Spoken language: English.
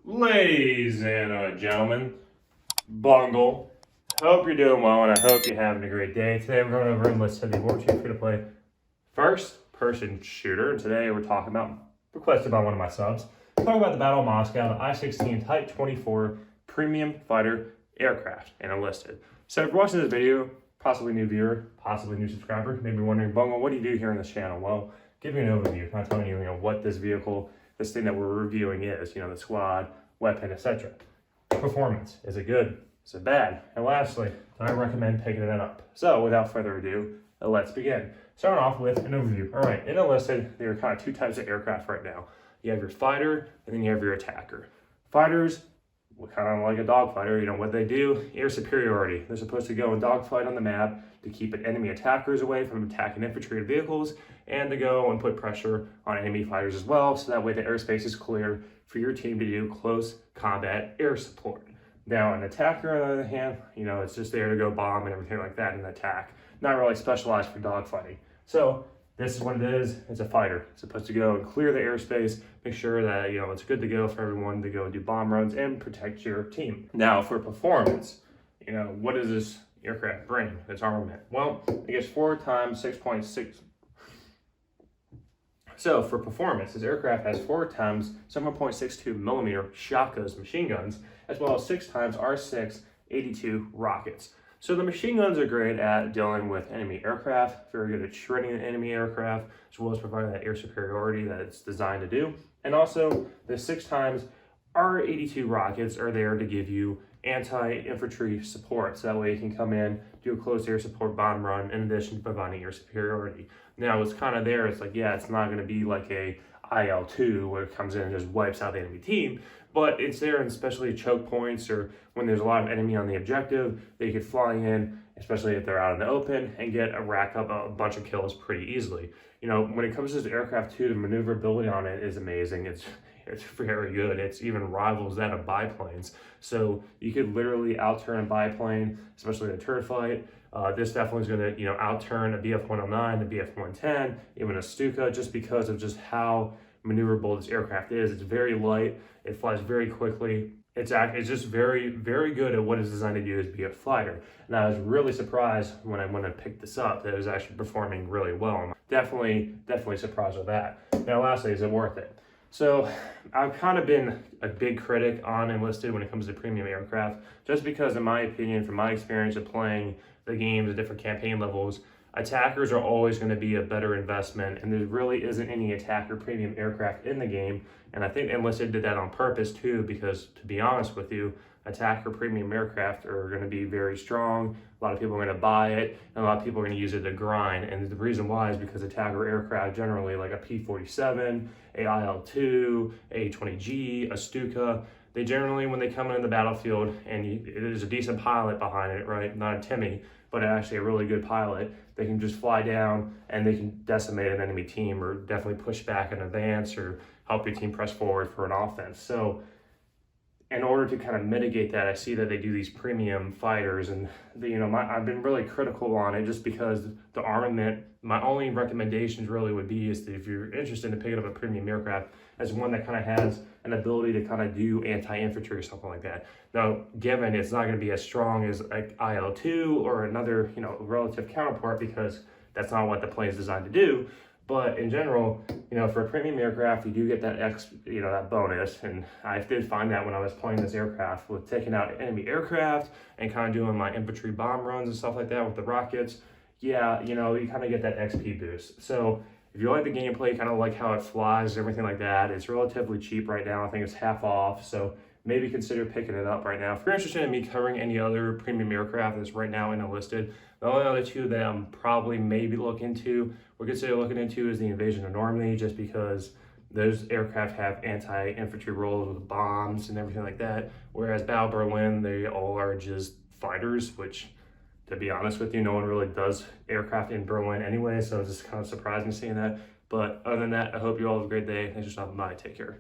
Ladies and gentlemen, Bungle, hope you're doing well and I hope you're having a great day. Today we're going over Enlisted, the War Chief free-to-play first-person shooter. And today we're talking about, requested by one of my subs, talking about the Battle of Moscow, the I-16 Type 24 Premium Fighter Aircraft in Enlisted. So if you're watching this video, possibly new viewer, possibly new subscriber, maybe wondering, Bungle, what do you do here on this channel? Well, give me an overview, kind of telling you, what this vehicle, this thing that we're reviewing is, the squad, weapon, etc. Performance, is it good? Is it bad? And lastly, do I recommend picking it up? So without further ado, let's begin. Starting off with an overview. All right, in Enlisted, there are kind of two types of aircraft right now. You have your fighter, and then you have your attacker. Fighters, kind of like a dogfighter, what they do, air superiority. They're supposed to go and dogfight on the map to keep enemy attackers away from attacking infantry and vehicles, and to go and put pressure on enemy fighters as well, so that way the airspace is clear for your team to do close combat air support. Now, an attacker, on the other hand, it's just there to go bomb and everything like that and attack. Not really specialized for dogfighting. So this is what it is. It's a fighter. It's supposed to go and clear the airspace, make sure that, it's good to go for everyone to go and do bomb runs and protect your team. Now, for performance, what does this aircraft bring, its armament? Well, it gets 4 times 6.6. So for performance, this aircraft has 4 times 7.62 millimeter Shakas machine guns, as well as 6 times R6 82 rockets. So the machine guns are great at dealing with enemy aircraft, very good at shredding an enemy aircraft, as well as providing that air superiority that it's designed to do. And also the 6 times R82 rockets are there to give you anti-infantry support, so that way you can come in, do a close air support bomb run in addition to providing air superiority. Now it's kind of there, it's like, yeah, it's not going to be like a IL-2 where it comes in and just wipes out the enemy team, but it's there in especially choke points or when there's a lot of enemy on the objective, they could fly in, especially if they're out in the open, and get a rack up a bunch of kills pretty easily. When it comes to this aircraft too, the maneuverability on it is amazing. It's very good. It's even rivals that of biplanes. So you could literally outturn a biplane, especially in a turret fight. This definitely is going to, outturn a BF-109, a BF-110, even a Stuka, just because of just how maneuverable this aircraft is. It's very light. It flies very quickly. It's just very, very good at what it's designed to do, is be a fighter. And I was really surprised when I picked this up that it was actually performing really well. Definitely surprised with that. Now, lastly, is it worth it? So I've kind of been a big critic on Enlisted when it comes to premium aircraft, just because in my opinion, from my experience of playing the games at different campaign levels, attackers are always going to be a better investment, and there really isn't any attacker premium aircraft in the game. And I think Enlisted did that on purpose too, because to be honest with you, attacker premium aircraft are going to be very strong. A lot of people are going to buy it, and a lot of people are going to use it to grind. And the reason why is because attacker aircraft generally, like a P-47, a IL-2, a A-20G, a Stuka, they generally, when they come into the battlefield, and there's a decent pilot behind it, right? Not a Timmy, but actually a really good pilot, they can just fly down and they can decimate an enemy team, or definitely push back in advance, or help your team press forward for an offense. So in order to kind of mitigate that, I see that they do these premium fighters, and I've been really critical on it just because the armament, my only recommendations really would be is that if you're interested in picking up a premium aircraft as one that kind of has an ability to kind of do anti-infantry or something like that. Now, given it's not going to be as strong as like IL-2 or another, relative counterpart, because that's not what the plane is designed to do. But in general, for a premium aircraft, you do get that that bonus. And I did find that when I was playing this aircraft with taking out enemy aircraft and kind of doing my infantry bomb runs and stuff like that with the rockets. Yeah, you kind of get that XP boost. So if you like the gameplay, kind of like how it flies and everything like that, it's relatively cheap right now. I think it's half off. So maybe consider picking it up right now. If you're interested in me covering any other premium aircraft that's right now in Enlisted, the only other two that I'm probably maybe looking into is the Invasion of Normandy, just because those aircraft have anti-infantry roles with bombs and everything like that. Whereas Battle Berlin, they all are just fighters, which, to be honest with you, no one really does aircraft in Berlin anyway, so it's just kind of surprising seeing that. But other than that, I hope you all have a great day. Thanks for stopping by. Take care.